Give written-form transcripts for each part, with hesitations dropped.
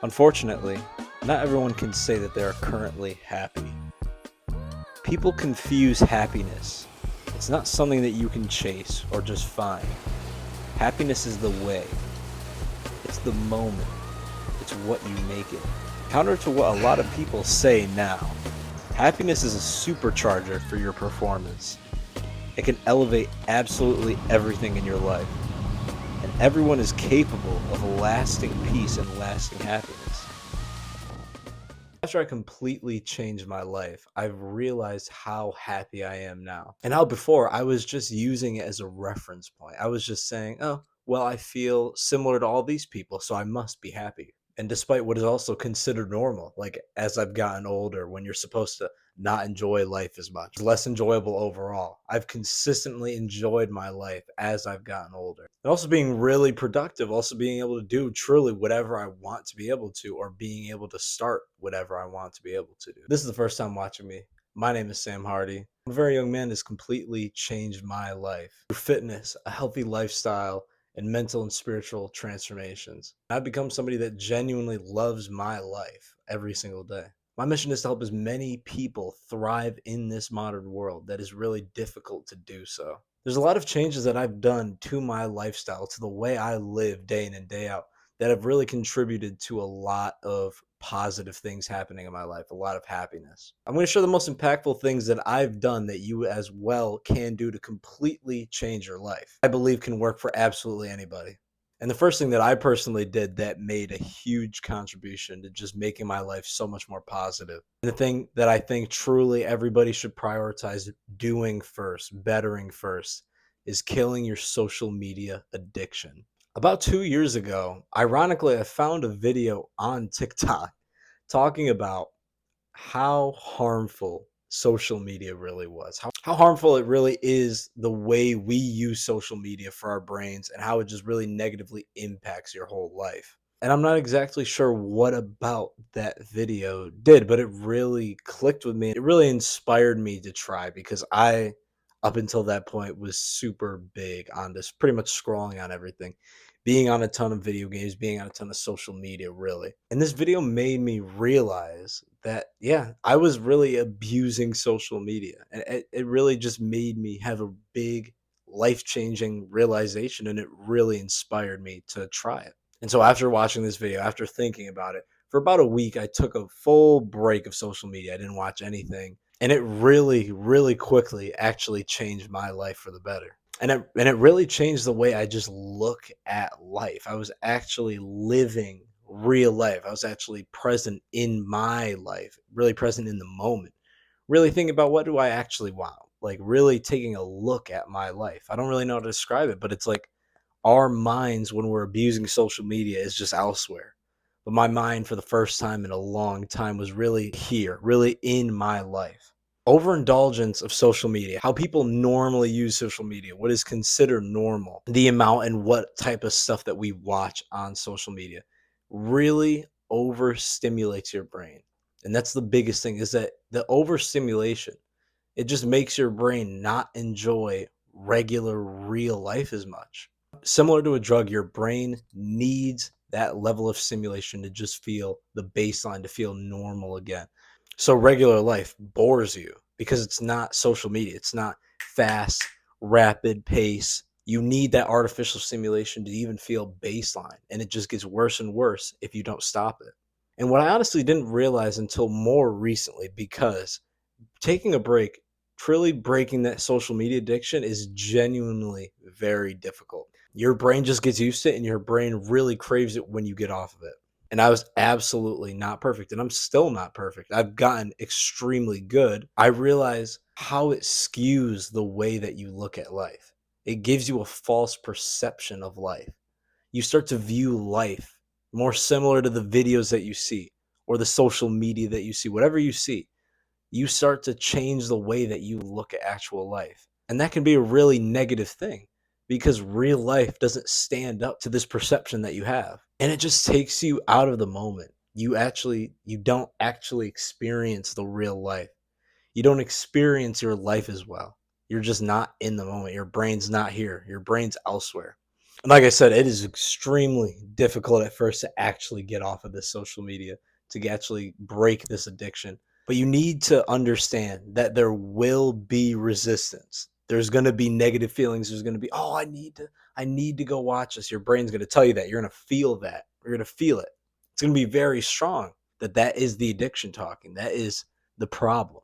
Unfortunately, not everyone can say that they are currently happy. People confuse happiness. It's not something that you can chase or just find. Happiness is the way, it's the moment, it's what you make it. Counter to what a lot of people say now, happiness is a supercharger for your performance. It can elevate absolutely everything in your life, and everyone is capable of lasting peace and lasting happiness. After I completely changed my life, I've realized how happy I am now. And how before I was just using it as a reference point. I was just saying, oh, well, I feel similar to all these people, so I must be happy. And despite what is also considered normal, like as I've gotten older, when you're supposed to not enjoy life as much, less enjoyable overall, I've consistently enjoyed my life as I've gotten older. And also being really productive, also being able to do truly whatever I want to be able to, or being able to start whatever I want to be able to do. This is the first time watching me. My name is Sam Hardy. I'm a very young man that's completely changed my life through fitness, a healthy lifestyle, and mental and spiritual transformations. I've become somebody that genuinely loves my life every single day. My mission is to help as many people thrive in this modern world that is really difficult to do so. There's a lot of changes that I've done to my lifestyle, to the way I live day in and day out, that have really contributed to a lot of positive things happening in my life, a lot of happiness. I'm going to share the most impactful things that I've done that you as well can do to completely change your life. I believe can work for absolutely anybody. And the first thing that I personally did that made a huge contribution to just making my life so much more positive, and the thing that I think truly everybody should prioritize doing first, bettering first, is killing your social media addiction. About 2 years ago, ironically, I found a video on TikTok talking about how harmful social media really was, how harmful it really is, the way we use social media for our brains, and how it just really negatively impacts your whole life. And I'm not exactly sure what about that video did, but it really clicked with me. It really inspired me to try, because I, up until that point, was super big on this, pretty much scrolling on everything, being on a ton of video games, being on a ton of social media, really. And this video made me realize that, yeah, I was really abusing social media. And it really just made me have a big life changing realization. And it really inspired me to try it. And so after watching this video, after thinking about it, for about a week, I took a full break of social media. I didn't watch anything. And it really, really quickly actually changed my life for the better. And it really changed the way I just look at life. I was actually living real life. I was actually present in my life, really present in the moment. Really thinking about, what do I actually want? Like really taking a look at my life. I don't really know how to describe it, but it's like our minds, when we're abusing social media, is just elsewhere. But my mind, for the first time in a long time, was really here, really in my life. Overindulgence of social media, how people normally use social media, what is considered normal, the amount and what type of stuff that we watch on social media really overstimulates your brain. And that's the biggest thing, is that the overstimulation, it just makes your brain not enjoy regular real life as much. Similar to a drug, your brain needs that level of stimulation to just feel the baseline, to feel normal again. So regular life bores you because it's not social media. It's not fast, rapid pace. You need that artificial stimulation to even feel baseline. And it just gets worse and worse if you don't stop it. And what I honestly didn't realize until more recently, because taking a break, truly breaking that social media addiction, is genuinely very difficult. Your brain just gets used to it, and your brain really craves it when you get off of it. And I was absolutely not perfect, and I'm still not perfect. I've gotten extremely good. I realize how it skews the way that you look at life. It gives you a false perception of life. You start to view life more similar to the videos that you see, or the social media that you see, whatever you see. You start to change the way that you look at actual life. And that can be a really negative thing, because real life doesn't stand up to this perception that you have. And it just takes you out of the moment. You don't actually experience the real life. You don't experience your life as well. You're just not in the moment. Your brain's not here. Your brain's elsewhere. And like I said, it is extremely difficult at first to actually get off of this social media, to actually break this addiction. But you need to understand that there will be resistance. There's going to be negative feelings. There's going to be, oh, I need to go watch this. Your brain's going to tell you that. You're going to feel that. You're going to feel it. It's going to be very strong that is the addiction talking. That is the problem.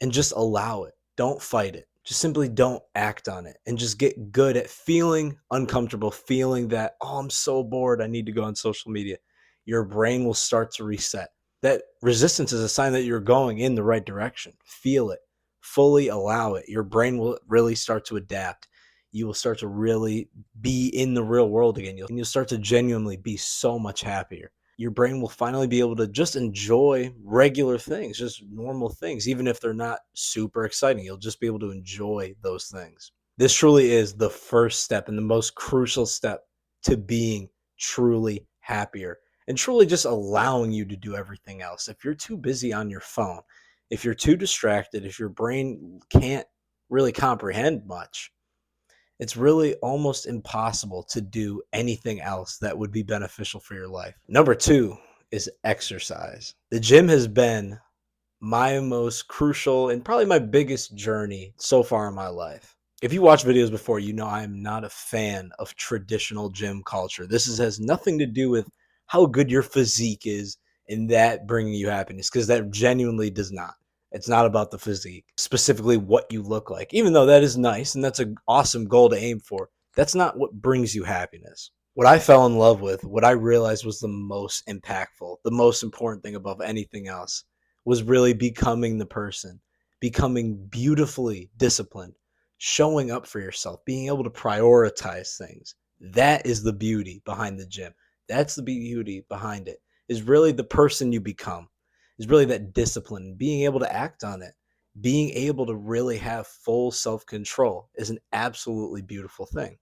And just allow it. Don't fight it. Just simply don't act on it and just get good at feeling uncomfortable, feeling that, oh, I'm so bored. I need to go on social media. Your brain will start to reset. That resistance is a sign that you're going in the right direction. Feel it, fully allow it. Your brain will really start to adapt. You will start to really be in the real world again. You'll start to genuinely be so much happier. Your brain will finally be able to just enjoy regular things, just normal things, even if they're not super exciting. You'll just be able to enjoy those things. This truly is the first step and the most crucial step to being truly happier and truly just allowing you to do everything else. If you're too busy on your phone, if you're too distracted, if your brain can't really comprehend much, it's really almost impossible to do anything else that would be beneficial for your life. Number two is exercise. The gym has been my most crucial and probably my biggest journey so far in my life. If you watch videos before, you know I am not a fan of traditional gym culture. Has nothing to do with how good your physique is and that bringing you happiness, because that genuinely does not. It's not about the physique, specifically what you look like, even though that is nice and that's an awesome goal to aim for. That's not what brings you happiness. What I fell in love with, what I realized was the most impactful, the most important thing above anything else, was really becoming the person, becoming beautifully disciplined, showing up for yourself, being able to prioritize things. That is the beauty behind the gym. That's the beauty behind it, is really the person you become, is really that discipline, being able to act on it, being able to really have full self control is an absolutely beautiful thing.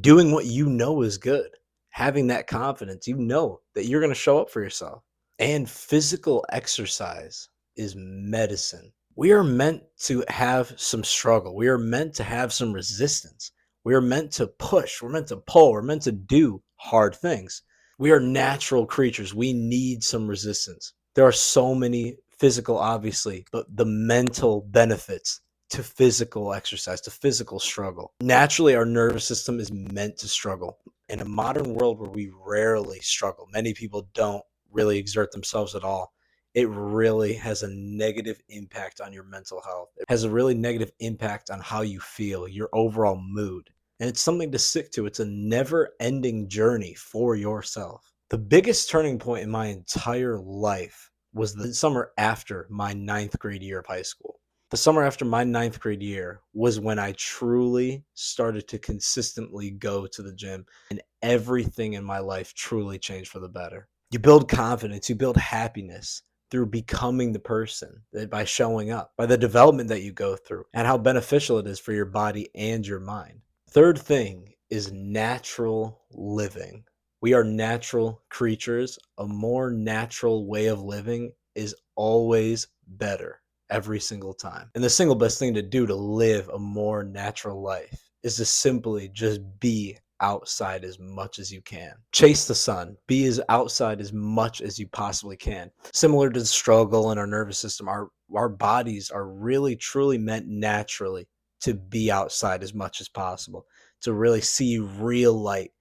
Doing what you know is good, having that confidence, you know that you're going to show up for yourself. And physical exercise is medicine. We are meant to have some struggle. We are meant to have some resistance. We are meant to push. We're meant to pull. We're meant to do hard things. We are natural creatures. We need some resistance. There are so many physical, obviously, but the mental benefits to physical exercise, to physical struggle. Naturally, our nervous system is meant to struggle. In a modern world where we rarely struggle, many people don't really exert themselves at all. It really has a negative impact on your mental health. It has a really negative impact on how you feel, your overall mood. And it's something to stick to. It's a never ending journey for yourself. The biggest turning point in my entire life was the summer after my ninth grade year of high school. The summer after my ninth grade year was when I truly started to consistently go to the gym, and everything in my life truly changed for the better. You build confidence, you build happiness through becoming the person, by showing up, by the development that you go through, and how beneficial it is for your body and your mind. Third thing is natural living. We are natural creatures. A more natural way of living is always better every single time. And the single best thing to do to live a more natural life is to simply just be outside as much as you can. Chase the sun. Be as outside as much as you possibly can. Similar to the struggle in our nervous system, our bodies are really truly meant naturally to be outside as much as possible, to really see real light,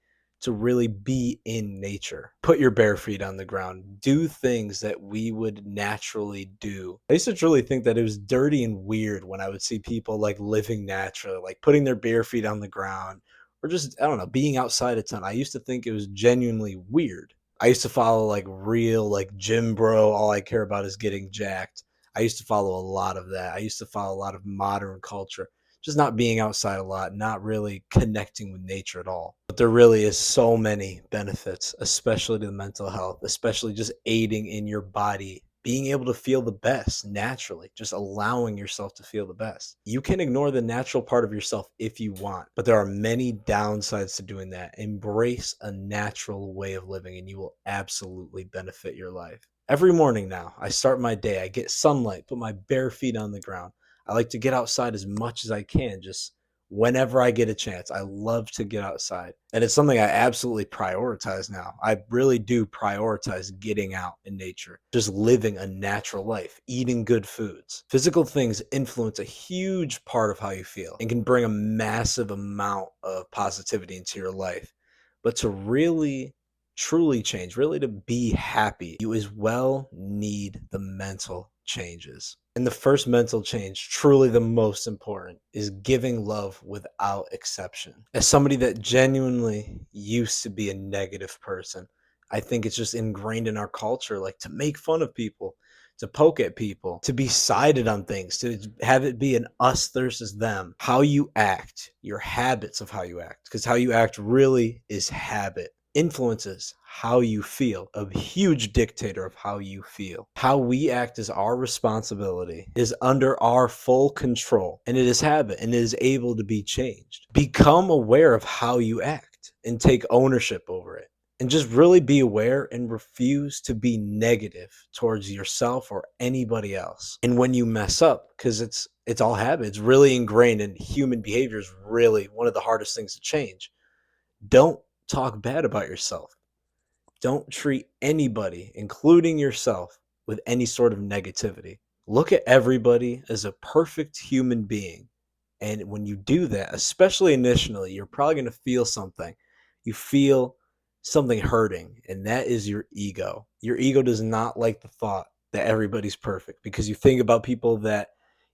to really be in nature. Put your bare feet on the ground. Do things that we would naturally do. I used to truly think that it was dirty and weird when I would see people like living naturally, like putting their bare feet on the ground or just, I don't know, being outside a ton. I used to think it was genuinely weird. I used to follow like real, like gym bro, all I care about is getting jacked. I used to follow a lot of that. I used to follow a lot of modern culture, just not being outside a lot, not really connecting with nature at all. But there really is so many benefits, especially to the mental health, especially just aiding in your body, being able to feel the best naturally, just allowing yourself to feel the best. You can ignore the natural part of yourself if you want, but there are many downsides to doing that. Embrace a natural way of living and you will absolutely benefit your life. Every morning now, I start my day, I get sunlight, put my bare feet on the ground. I like to get outside as much as I can, just whenever I get a chance. I love to get outside. And it's something I absolutely prioritize now. I really do prioritize getting out in nature, just living a natural life, eating good foods. Physical things influence a huge part of how you feel and can bring a massive amount of positivity into your life. But to really truly change, really to be happy, you as well need the mental changes. And the first mental change, truly the most important, is giving love without exception. As somebody that genuinely used to be a negative person, I think it's just ingrained in our culture, like to make fun of people, to poke at people, to be sided on things, to have it be an us versus them. How you act, your habits of how you act, because how you act really is habit, influences how you feel, a huge dictator of how you feel. How we act is our responsibility, is under our full control, and it is habit and it is able to be changed. Become aware of how you act and take ownership over it. And just really be aware and refuse to be negative towards yourself or anybody else. And when you mess up, because it's all habit, it's really ingrained, and human behavior is really one of the hardest things to change. Don't talk bad about yourself. Don't treat anybody, including yourself, with any sort of negativity. Look at everybody as a perfect human being. And when you do that, especially initially, you're probably going to feel something. You feel something hurting, and that is your ego. Your ego does not like the thought that everybody's perfect, because you think about people that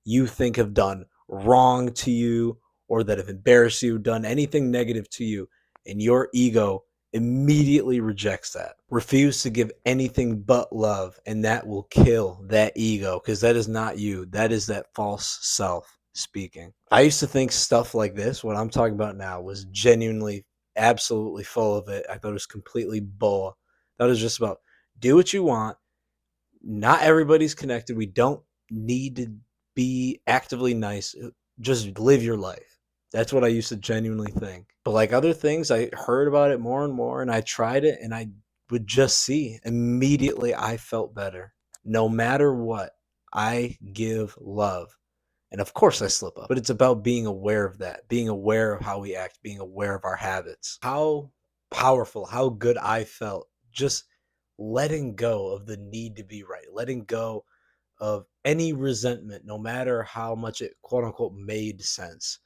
you think have done wrong to you or that have embarrassed you, done anything negative to you, and your ego immediately rejects that. Refuse to give anything but love, and that will kill that ego, because that is not you. That is that false self speaking. I used to think stuff like this, what I'm talking about now, was genuinely absolutely full of it. I thought it was completely bull. That was just about do what you want. Not everybody's connected. We don't need to be actively nice. Just live your life. That's what I used to genuinely think. But like other things, I heard about it more and more, and I tried it, and I would just see immediately I felt better. No matter what, I give love. And of course I slip up, but it's about being aware of that, being aware of how we act, being aware of our habits. How powerful, how good I felt just letting go of the need to be right, letting go of any resentment, no matter how much it quote unquote made sense,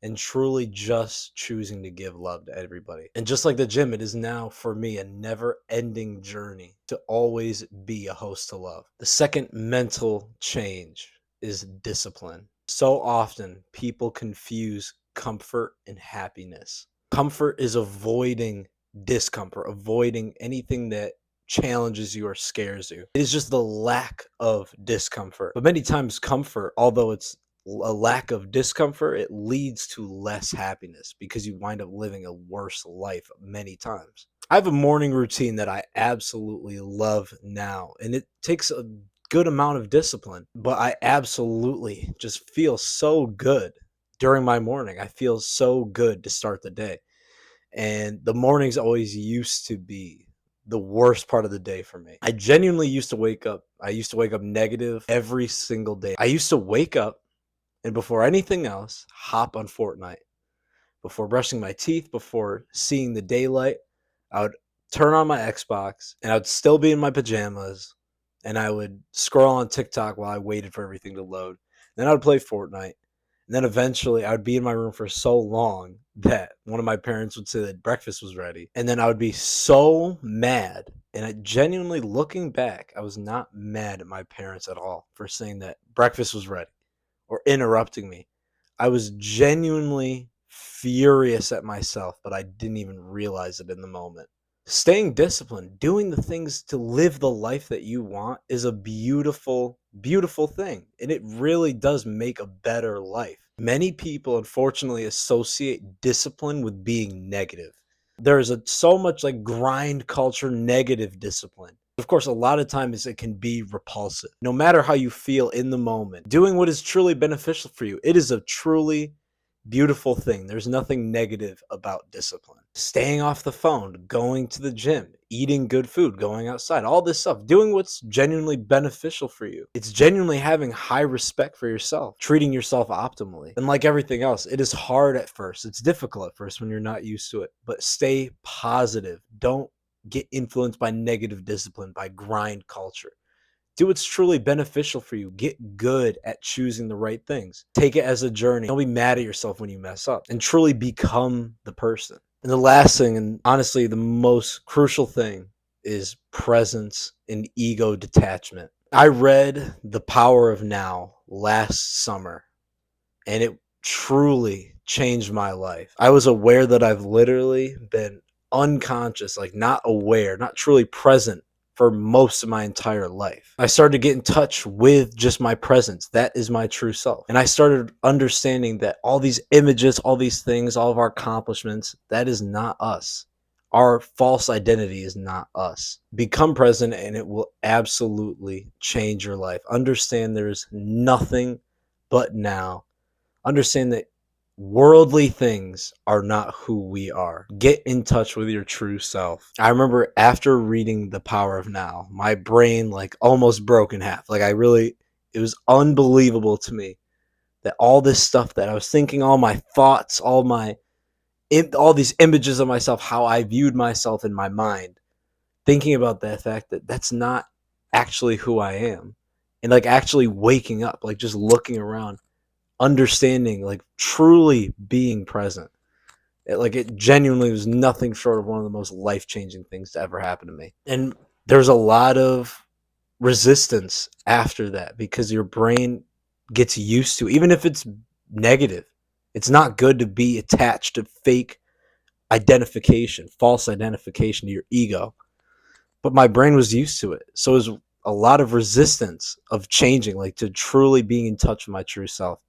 and truly just choosing to give love to everybody. And just like the gym, it is now for me a never ending journey to always be a host to love. The second mental change is discipline. So often people confuse comfort and happiness. Comfort is avoiding discomfort, avoiding anything that challenges you or scares you. It is just the lack of discomfort. But many times, comfort, although it's a lack of discomfort, it leads to less happiness because you wind up living a worse life many times. I have a morning routine that I absolutely love now, and it takes a good amount of discipline, but I absolutely just feel so good during my morning. I feel so good to start the day. And the mornings always used to be the worst part of the day for me. I genuinely used to wake up. I used to wake up negative every single day. I used to wake up and before anything else, hop on Fortnite. Before brushing my teeth, before seeing the daylight, I would turn on my Xbox and I would still be in my pajamas and I would scroll on TikTok while I waited for everything to load. Then I would play Fortnite. And then eventually I would be in my room for so long that one of my parents would say that breakfast was ready. And then I would be so mad. And I genuinely, looking back, I was not mad at my parents at all for saying that breakfast was ready or interrupting me. I was genuinely furious at myself, but I didn't even realize it in the moment. Staying disciplined, doing the things to live the life that you want is a beautiful, beautiful thing. And it really does make a better life. Many people, unfortunately, associate discipline with being negative. There's so much like grind culture, negative discipline. Of course, a lot of times it can be repulsive. No matter how you feel in the moment, doing what is truly beneficial for you, it is a truly beautiful thing. There's nothing negative about discipline. Staying off the phone, going to the gym, eating good food, going outside, all this stuff, doing what's genuinely beneficial for you. It's genuinely having high respect for yourself, treating yourself optimally. And like everything else, it is hard at first. It's difficult at first when you're not used to it, but stay positive. Don't get influenced by negative discipline, by grind culture. Do what's truly beneficial for you. Get good at choosing the right things. Take it as a journey. Don't be mad at yourself when you mess up, and truly become the person. And the last thing, and honestly the most crucial thing, is presence and ego detachment. I read The Power of Now last summer, and it truly changed my life. I was aware that I've literally been unconscious, like not aware, not truly present for most of my entire life. I started to get in touch with just my presence. That is my true self. And I started understanding that all these images, all these things, all of our accomplishments, that is not us. Our false identity is not us. Become present and it will absolutely change your life. Understand there's nothing but now. Understand that worldly things are not who we are. Get in touch with your true self. I remember after reading The Power of Now, my brain like almost broke in half. Like it was unbelievable to me that all this stuff that I was thinking, all my thoughts, all these images of myself, how I viewed myself in my mind, thinking about that fact that that's not actually who I am. And like actually waking up, like just looking around, understanding, like truly being present. It genuinely was nothing short of one of the most life-changing things to ever happen to me. And there's a lot of resistance after that because your brain gets used to, even if it's negative, it's not good to be attached to fake identification, false identification to your ego. But my brain was used to it. So it was a lot of resistance of changing, like to truly being in touch with my true self.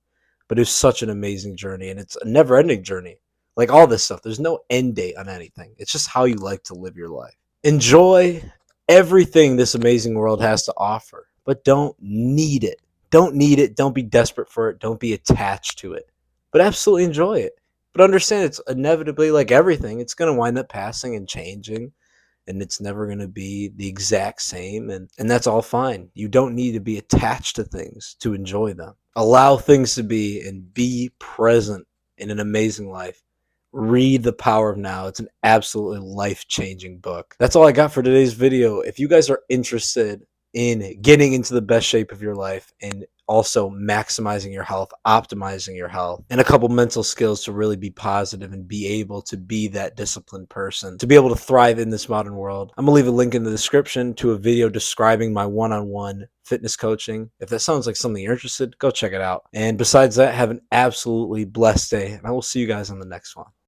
But it's such an amazing journey, and it's a never-ending journey. Like all this stuff, there's no end date on anything. It's just how you like to live your life. Enjoy everything this amazing world has to offer, but don't need it. Don't need it. Don't be desperate for it. Don't be attached to it. But absolutely enjoy it. But understand it's inevitably, like everything, it's going to wind up passing and changing, and it's never going to be the exact same, and that's all fine. You don't need to be attached to things to enjoy them. Allow things to be and be present in an amazing life. Read The Power of Now. It's an absolutely life-changing book. That's all I got for today's video. If you guys are interested in getting into the best shape of your life and also maximizing your health, optimizing your health, and a couple mental skills to really be positive and be able to be that disciplined person, to be able to thrive in this modern world, I'm gonna leave a link in the description to a video describing my one-on-one fitness coaching. If that sounds like something you're interested, go check it out. And besides that, have an absolutely blessed day, and I will see you guys on the next one.